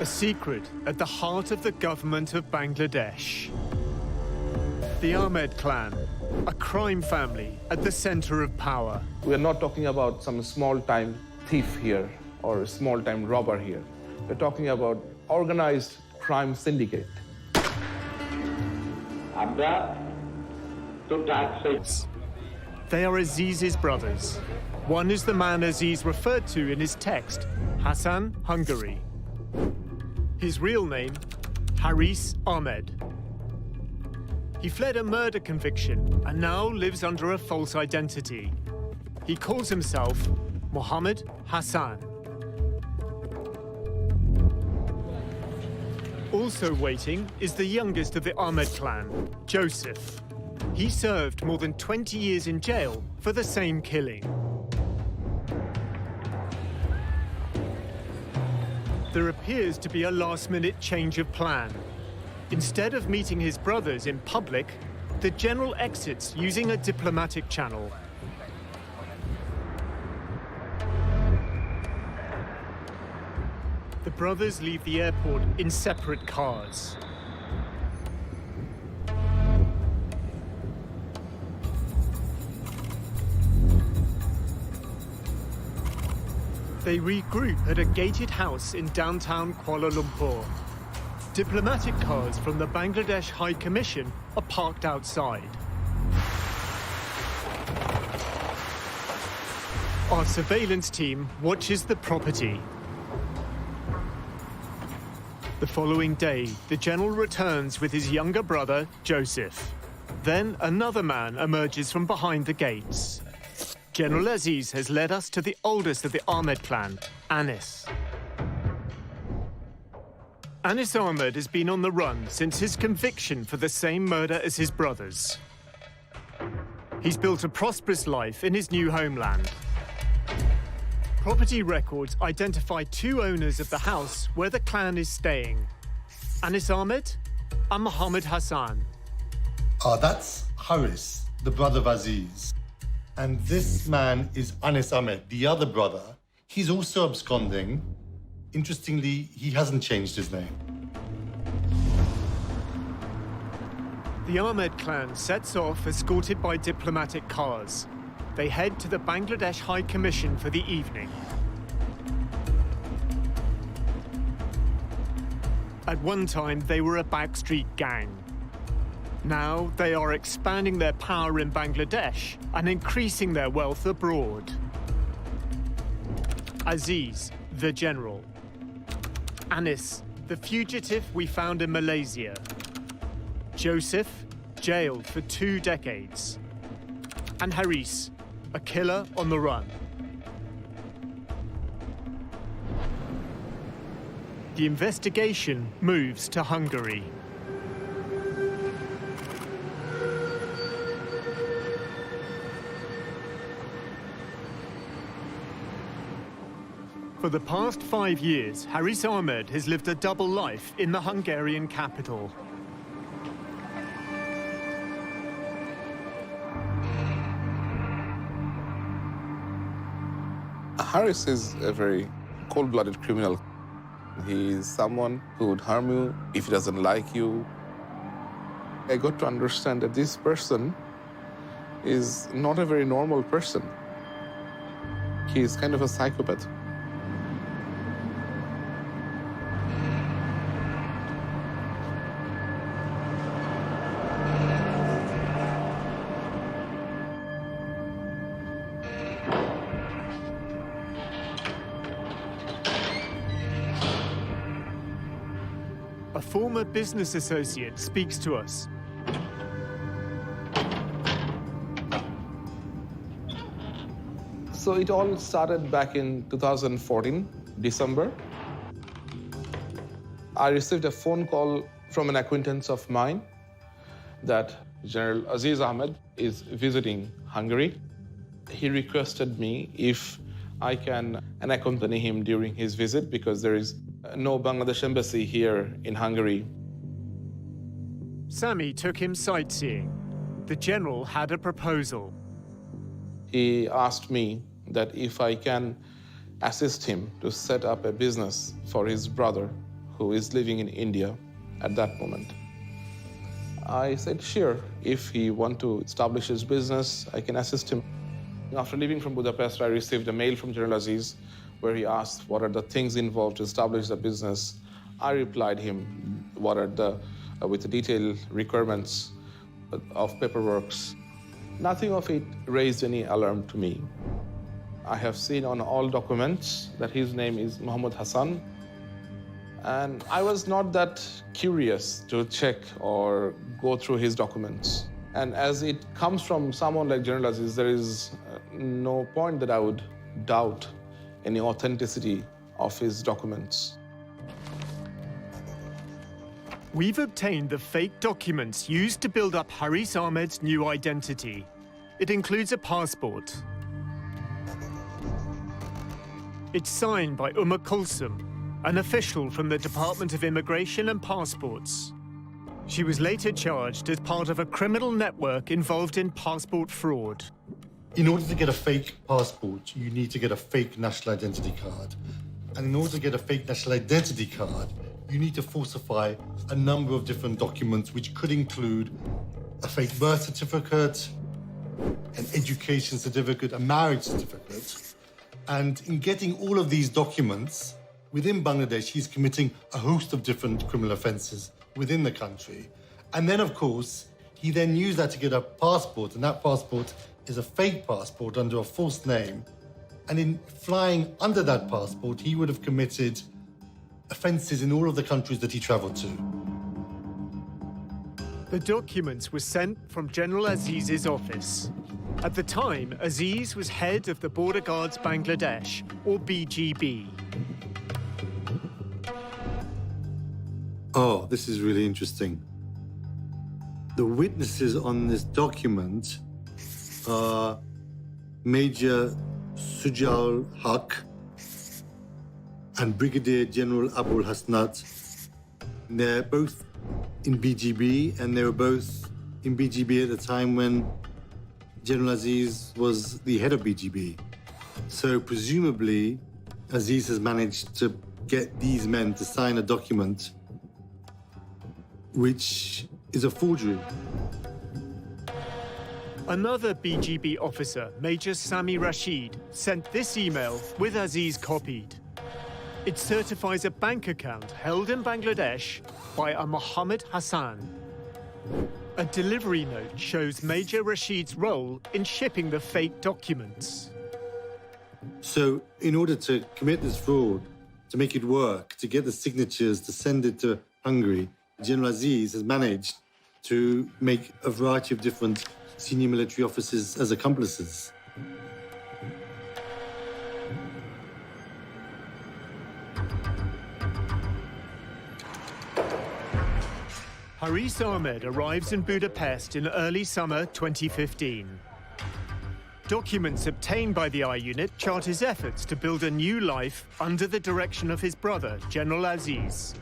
A secret at the heart of the government of Bangladesh. The Ahmed clan, a crime family at the center of power. We are not talking about some small-time thief here or a small-time robber here. We're talking about organized crime syndicate. They are Aziz's brothers. One is the man Aziz referred to in his text, Hassan Hungary. His real name, Haris Ahmed. He fled a murder conviction and now lives under a false identity. He calls himself Mohammed Hassan. Also waiting is the youngest of the Ahmed clan, Joseph. He served more than 20 years in jail for the same killing. There appears to be a last-minute change of plan. Instead of meeting his brothers in public, the general exits using a diplomatic channel. The brothers leave the airport in separate cars. They regroup at a gated house in downtown Kuala Lumpur. Diplomatic cars from the Bangladesh High Commission are parked outside. Our surveillance team watches the property. The following day, the general returns with his younger brother, Joseph. Then another man emerges from behind the gates. General Aziz has led us to the oldest of the Ahmed clan, Anis. Anis Ahmed has been on the run since his conviction for the same murder as his brothers. He's built a prosperous life in his new homeland. Property records identify two owners of the house where the clan is staying, Anis Ahmed and Mohammed Hassan. That's Haris, the brother of Aziz. And this man is Anis Ahmed, the other brother. He's also absconding. Interestingly, he hasn't changed his name. The Ahmed clan sets off escorted by diplomatic cars. They head to the Bangladesh High Commission for the evening. At one time, they were a backstreet gang. Now, they are expanding their power in Bangladesh and increasing their wealth abroad. Aziz, the general. Anis, the fugitive we found in Malaysia. Joseph, jailed for 2 decades. And Haris, a killer on the run. The investigation moves to Hungary. For the past 5 years, Haris Ahmed has lived a double life in the Hungarian capital. Haris is a very cold-blooded criminal. He is someone who would harm you if he doesn't like you. I got to understand that this person is not a very normal person. He is kind of a psychopath. A former business associate speaks to us. So it all started back in 2014, December. I received a phone call from an acquaintance of mine that General Aziz Ahmed is visiting Hungary. He requested me if I can accompany him during his visit because there is no Bangladesh embassy here in Hungary. Sami took him sightseeing. The general had a proposal. He asked me that if I can assist him to set up a business for his brother who is living in India at that moment. I said, sure, if he wants to establish his business, I can assist him. After leaving from Budapest, I received a mail from General Aziz where he asked what are the things involved to establish the business. I replied him what are with the detailed requirements of paperwork. Nothing of it raised any alarm to me. I have seen on all documents that his name is Mohammed Hassan, and I was not that curious to check or go through his documents. And as it comes from someone like General Aziz, there is no point that I would doubt any authenticity of his documents. We've obtained the fake documents used to build up Haris Ahmed's new identity. It includes a passport. It's signed by Kulsum, an official from the Department of Immigration and Passports. She was later charged as part of a criminal network involved in passport fraud. In order to get a fake passport, you need to get a fake national identity card. And in order to get a fake national identity card, you need to falsify a number of different documents, which could include a fake birth certificate, an education certificate, a marriage certificate. And in getting all of these documents, within Bangladesh, he's committing a host of different criminal offenses within the country. And then, of course, he then used that to get a passport, and that passport is a fake passport under a false name. And in flying under that passport, he would have committed offenses in all of the countries that he traveled to. The documents were sent from General Aziz's office. At the time, Aziz was head of the Border Guards Bangladesh, or BGB. Oh, this is really interesting. The witnesses on this document are Major Sujal Haq and Brigadier General Abul Hasnat. They're both in BGB, and they were both in BGB at the time when General Aziz was the head of BGB. So presumably, Aziz has managed to get these men to sign a document which is a forgery. Another BGB officer, Major Sami Rashid, sent this email with Aziz copied. It certifies a bank account held in Bangladesh by a Mohammed Hassan. A delivery note shows Major Rashid's role in shipping the fake documents. So in order to commit this fraud, to make it work, to get the signatures, to send it to Hungary, General Aziz has managed to make a variety of different senior military officers as accomplices. Haris Ahmed arrives in Budapest in early summer 2015. Documents obtained by the I Unit chart his efforts to build a new life under the direction of his brother, General Aziz.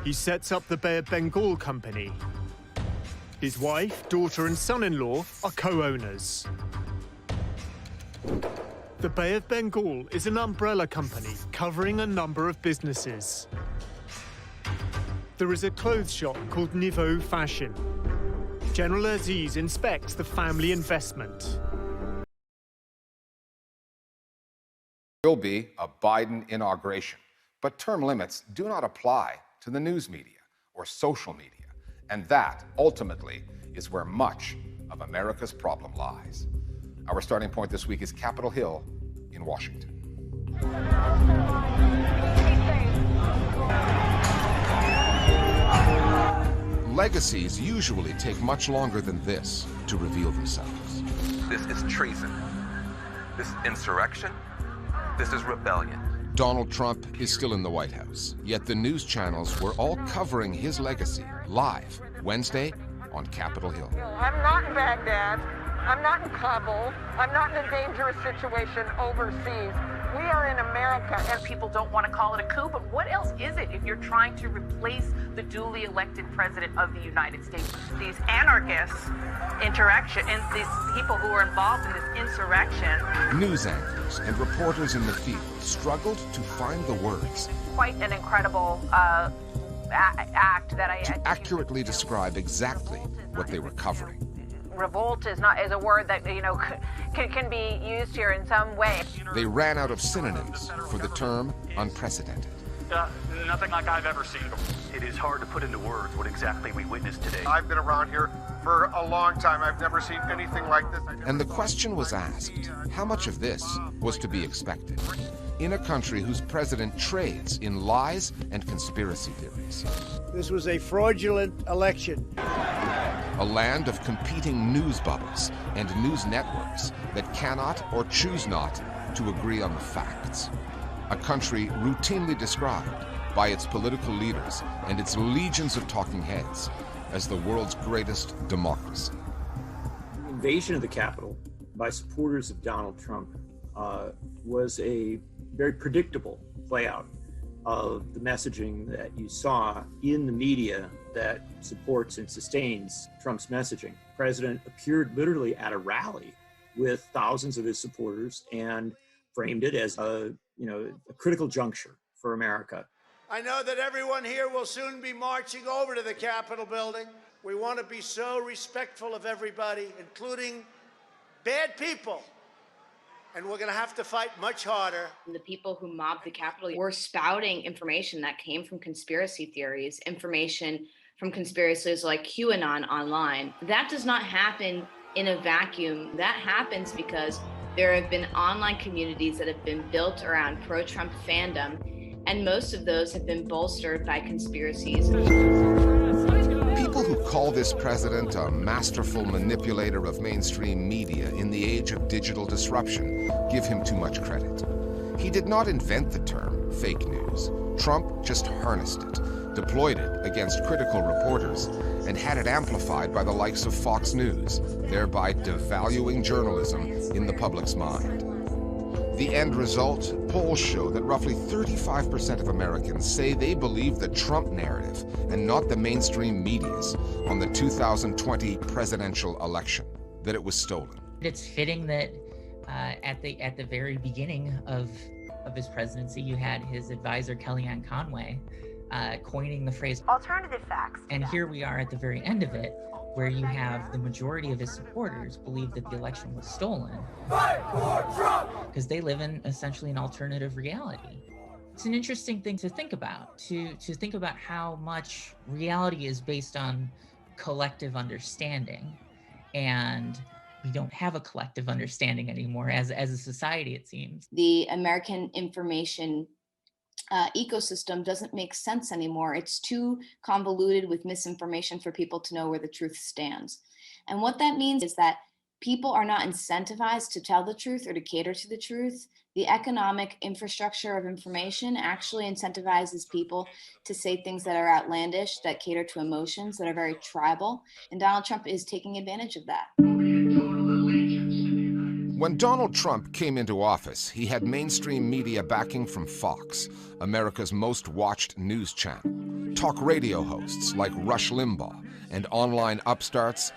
He sets up the Bay of Bengal company. His wife, daughter and son-in-law are co-owners. The Bay of Bengal is an umbrella company covering a number of businesses. There is a clothes shop called Niveau Fashion. General Aziz inspects the family investment. Will be a Biden inauguration, but term limits do not apply to the news media or social media, and that ultimately is where much of America's problem lies. Our starting point this week is Capitol Hill in Washington. Legacies usually take much longer than this to reveal themselves. This is treason. This is insurrection. This is rebellion. Donald Trump is still in the White House, yet the news channels were all covering his legacy live Wednesday on Capitol Hill. I'm not in Baghdad. I'm not in Kabul. I'm not in a dangerous situation overseas. We are in America. And people don't want to call it a coup, but what else is it if you're trying to replace the duly elected president of the United States? These anarchists, interaction, and these people who are involved in this insurrection. News anchors and reporters in the field struggled to find the words. Quite an incredible act that I to accurately describe exactly what they were covering. Revolt is a word that can be used here in some way. They ran out of synonyms for the term unprecedented. Nothing like I've ever seen before. It is hard to put into words what exactly we witnessed today. I've been around here for a long time. I've never seen anything like this. And the question was asked, how much of this was to be expected in a country whose president trades in lies and conspiracy theories? This was a fraudulent election. A land of competing news bubbles and news networks that cannot or choose not to agree on the facts. A country routinely described by its political leaders and its legions of talking heads as the world's greatest democracy. The invasion of the Capitol by supporters of Donald Trump was a very predictable playout of the messaging that you saw in the media that supports and sustains Trump's messaging. The president appeared literally at a rally with thousands of his supporters and framed it as a critical juncture for America. I know that everyone here will soon be marching over to the Capitol building. We want to be so respectful of everybody, including bad people. And we're going to have to fight much harder. The people who mobbed the Capitol were spouting information that came from conspiracy theories, information from conspiracies like QAnon online. That does not happen in a vacuum. That happens because there have been online communities that have been built around pro-Trump fandom, and most of those have been bolstered by conspiracies. People who call this president a masterful manipulator of mainstream media in the age of digital disruption give him too much credit. He did not invent the term fake news. Trump just harnessed it, deployed it against critical reporters, and had it amplified by the likes of Fox News, thereby devaluing journalism in the public's mind. The end result, polls show that roughly 35% of Americans say they believe the Trump narrative and not the mainstream media's on the 2020 presidential election, that it was stolen. It's fitting that at the very beginning of his presidency, you had his advisor Kellyanne Conway coining the phrase alternative facts. And here we are at the very end of it, where you have the majority of his supporters believe that the election was stolen. Fight for Trump! Because they live in essentially an alternative reality. It's an interesting thing to think about, to think about how much reality is based on collective understanding. And we don't have a collective understanding anymore as a society, it seems. The American information ecosystem doesn't make sense anymore. It's too convoluted with misinformation for people to know where the truth stands. And what that means is that people are not incentivized to tell the truth or to cater to the truth. The economic infrastructure of information actually incentivizes people to say things that are outlandish, that cater to emotions, that are very tribal. And Donald Trump is taking advantage of that. When Donald Trump came into office, he had mainstream media backing from Fox, America's most watched news channel, talk radio hosts like Rush Limbaugh, and online upstarts